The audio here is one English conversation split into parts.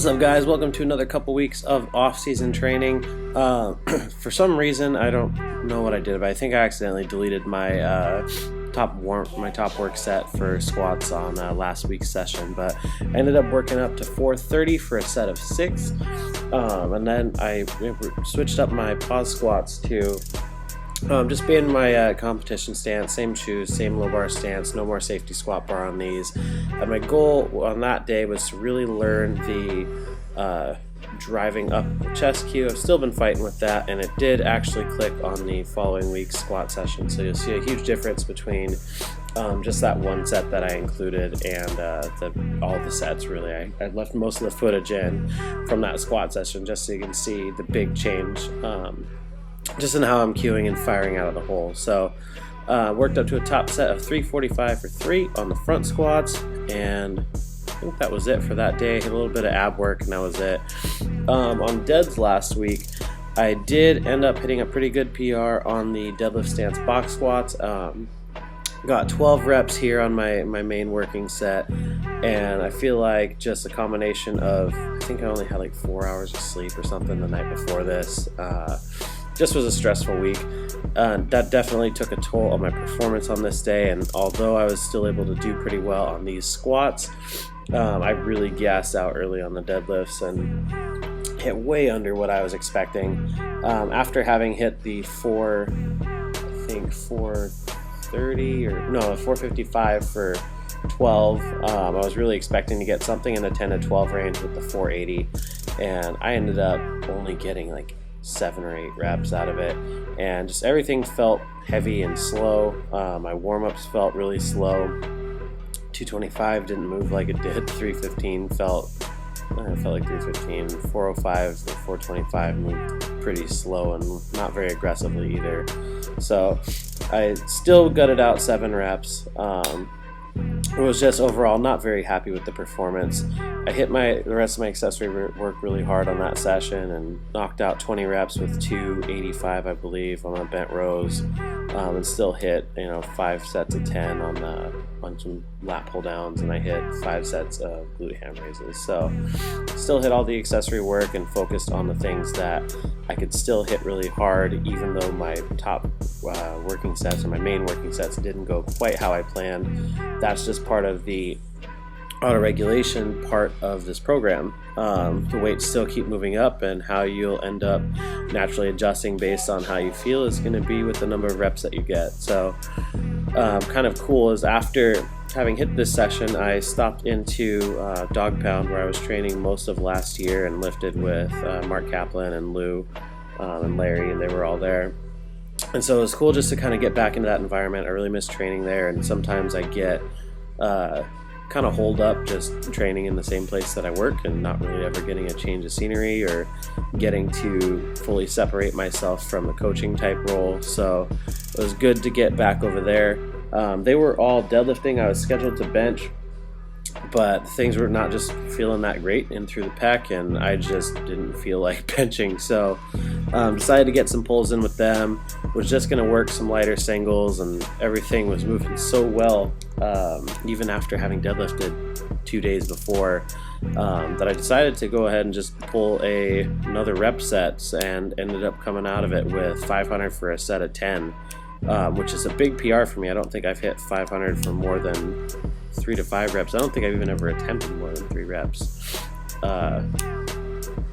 What's up, guys? Welcome to another couple weeks of off-season training. For some reason, I don't know what I did, but I think I accidentally deleted my top work set for squats on last week's session. But I ended up working up to 430 for a set of 6, and then I switched up my pause squats to just being my competition stance, same shoes, same low bar stance, no more safety squat bar on these. And my goal on that day was to really learn the driving up the chest cue. I've still been fighting with that, and it did actually click on the following week's squat session. So you'll see a huge difference between just that one set that I included and all the sets, really. I left most of the footage in from that squat session just so you can see the big change just in how I'm cueing and firing out of the hole. So worked up to a top set of 345 for 3 on the front squats, and I think that was it for that day. Hit a little bit of ab work, and that was it. On deads last week, I did end up hitting a pretty good PR on the Deadlift-stance box squats. Got 12 reps here on my main working set, and I feel like just a combination of, I think I only had like 4 hours of sleep or something the night before this. Just was a stressful week. That definitely took a toll on my performance on this day, and although I was still able to do pretty well on these squats, I really gassed out early on the deadlifts and hit way under what I was expecting. After having hit the 455 for 12, I was really expecting to get something in the 10 to 12 range with the 480, and I ended up only getting like 7 or 8 reps out of it, and just everything felt heavy and slow. My warm-ups felt really slow. 225 didn't move like it did. 315 felt like 315. 405 or 425 moved pretty slow and not very aggressively either. So I still gutted out 7 reps. I was just overall not very happy with the performance. I hit the rest of my accessory work really hard on that session and knocked out 20 reps with 285, I believe, on the bent rows, and still hit 5 sets of 10 on some lat pull downs, and I hit 5 sets of glute ham raises. So still hit all the accessory work and focused on the things that I could still hit really hard, even though my top working sets or my main working sets didn't go quite how I planned. That's just part of the auto-regulation part of this program. The weights still keep moving up, and how you'll end up naturally adjusting based on how you feel is going to be with the number of reps that you get. So kind of cool is after having hit this session, I stopped into Dog Pound, where I was training most of last year, and lifted with Mark Kaplan and Lou and Larry, and they were all there. And so it was cool just to kind of get back into that environment. I really miss training there, and sometimes I get kind of holed up just training in the same place that I work and not really ever getting a change of scenery or getting to fully separate myself from the coaching type role. So it was good to get back over there. They were all deadlifting. I was scheduled to bench, but things were not just feeling that great in through the pec, and I just didn't feel like benching. So decided to get some pulls in with them. Was just going to work some lighter singles, and everything was moving so well, even after having deadlifted 2 days before, that I decided to go ahead and just pull another rep set, and ended up coming out of it with 500 for a set of 10, which is a big PR for me. I don't think I've hit 500 for more than 3 to 5 reps. I don't think I've even ever attempted more than 3 reps. I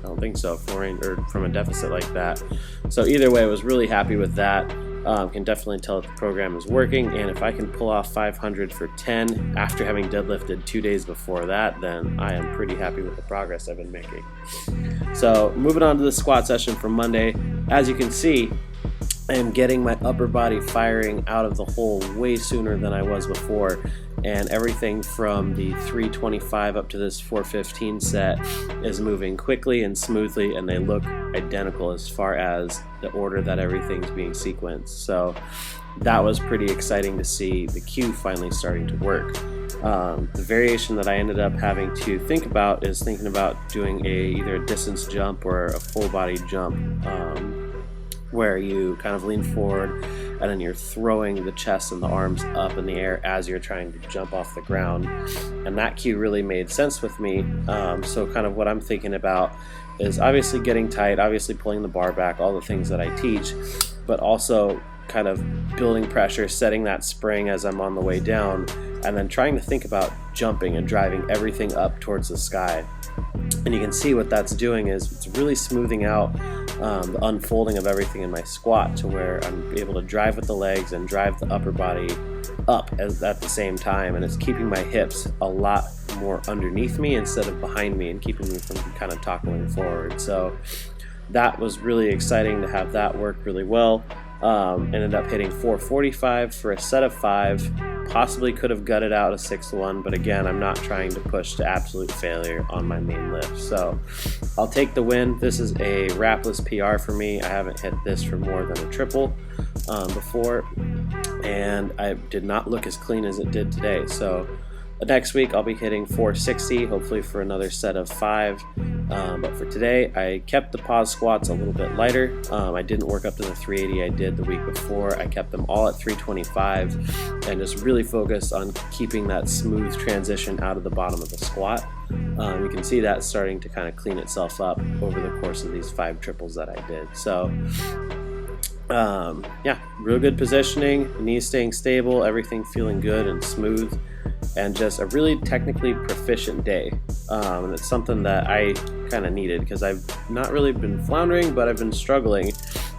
don't think so, from a deficit like that. So either way, I was really happy with that. Can definitely tell that the program is working, and if I can pull off 500 for 10 after having deadlifted 2 days before that, then I am pretty happy with the progress I've been making. So moving on to the squat session for Monday, as you can see, I am getting my upper body firing out of the hole way sooner than I was before, and everything from the 325 up to this 415 set is moving quickly and smoothly, and they look identical as far as the order that everything's being sequenced. So that was pretty exciting to see the cue finally starting to work. The variation that I ended up having to think about is thinking about doing either a distance jump or a full body jump, where you kind of lean forward and then you're throwing the chest and the arms up in the air as you're trying to jump off the ground. And that cue really made sense with me. So kind of what I'm thinking about is obviously getting tight, obviously pulling the bar back, all the things that I teach, but also kind of building pressure, setting that spring as I'm on the way down, and then trying to think about jumping and driving everything up towards the sky. And you can see what that's doing is it's really smoothing out the unfolding of everything in my squat to where I'm able to drive with the legs and drive the upper body up at the same time, and it's keeping my hips a lot more underneath me instead of behind me and keeping me from kind of toppling forward. So that was really exciting to have that work really well. Ended up hitting 445 for a set of 5. Possibly could have gutted out a 6-1, but again, I'm not trying to push to absolute failure on my main lift. So I'll take the win. This is a wrapless PR for me. I haven't hit this for more than a triple before, and I did not look as clean as it did today. So next week I'll be hitting 460, hopefully for another set of 5. But for today, I kept the pause squats a little bit lighter. I didn't work up to the 380 I did the week before. I kept them all at 325 and just really focused on keeping that smooth transition out of the bottom of the squat. You can see that starting to kind of clean itself up over the course of these 5 triples that I did. So yeah, real good positioning, knees staying stable, everything feeling good and smooth, and just a really technically proficient day. And it's something that I kind of needed because I've not really been floundering, but I've been struggling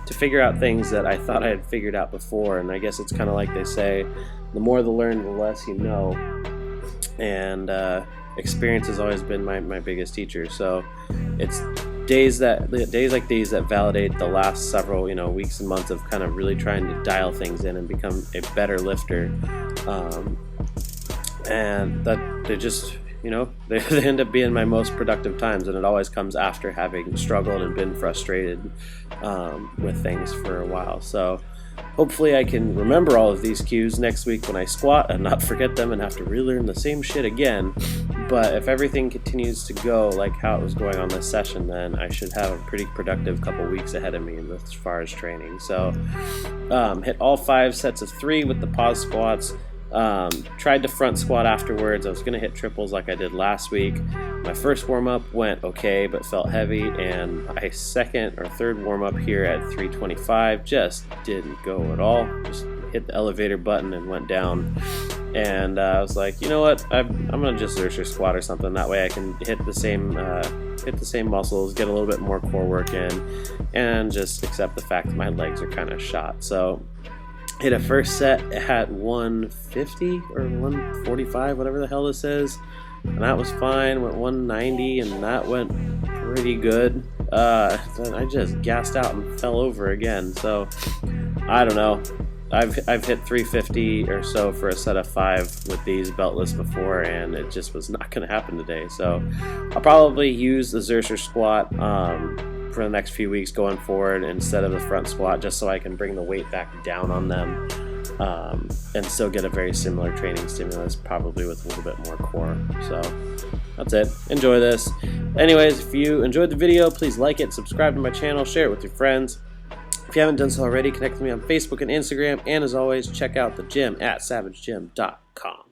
to figure out things that I thought I had figured out before. And I guess it's kind of like they say, the more you learn, the less you know. And experience has always been my biggest teacher. So it's days like these that validate the last several weeks and months of kind of really trying to dial things in and become a better lifter. And that they just they end up being my most productive times, and it always comes after having struggled and been frustrated with things for a while. So hopefully I can remember all of these cues next week when I squat and not forget them and have to relearn the same shit again. But if everything continues to go like how it was going on this session, then I should have a pretty productive couple weeks ahead of me as far as training. So hit all 5 sets of 3 with the pause squats. Tried to front squat afterwards. I was going to hit triples like I did last week. My first warm-up went okay but felt heavy, and my second or third warm-up here at 325 just didn't go at all. Just hit the elevator button and went down. And I was like, you know what, I'm going to just Zercher squat or something. That way I can hit the same muscles, get a little bit more core work in, and just accept the fact that my legs are kind of shot. So hit a first set at 150 or 145, whatever the hell this is, and that was fine. Went 190, and that went pretty good. Then I just gassed out and fell over again. So I don't know. I've hit 350 or so for a set of 5 with these beltless before, and it just was not going to happen today. So I'll probably use the Zercher squat for the next few weeks going forward instead of the front squat, just so I can bring the weight back down on them and still get a very similar training stimulus, probably with a little bit more core. So that's it. Enjoy this. Anyways, if you enjoyed the video, please like it, subscribe to my channel, share it with your friends. If you haven't done so already, connect with me on Facebook and Instagram, and as always, check out the gym at savagegym.com.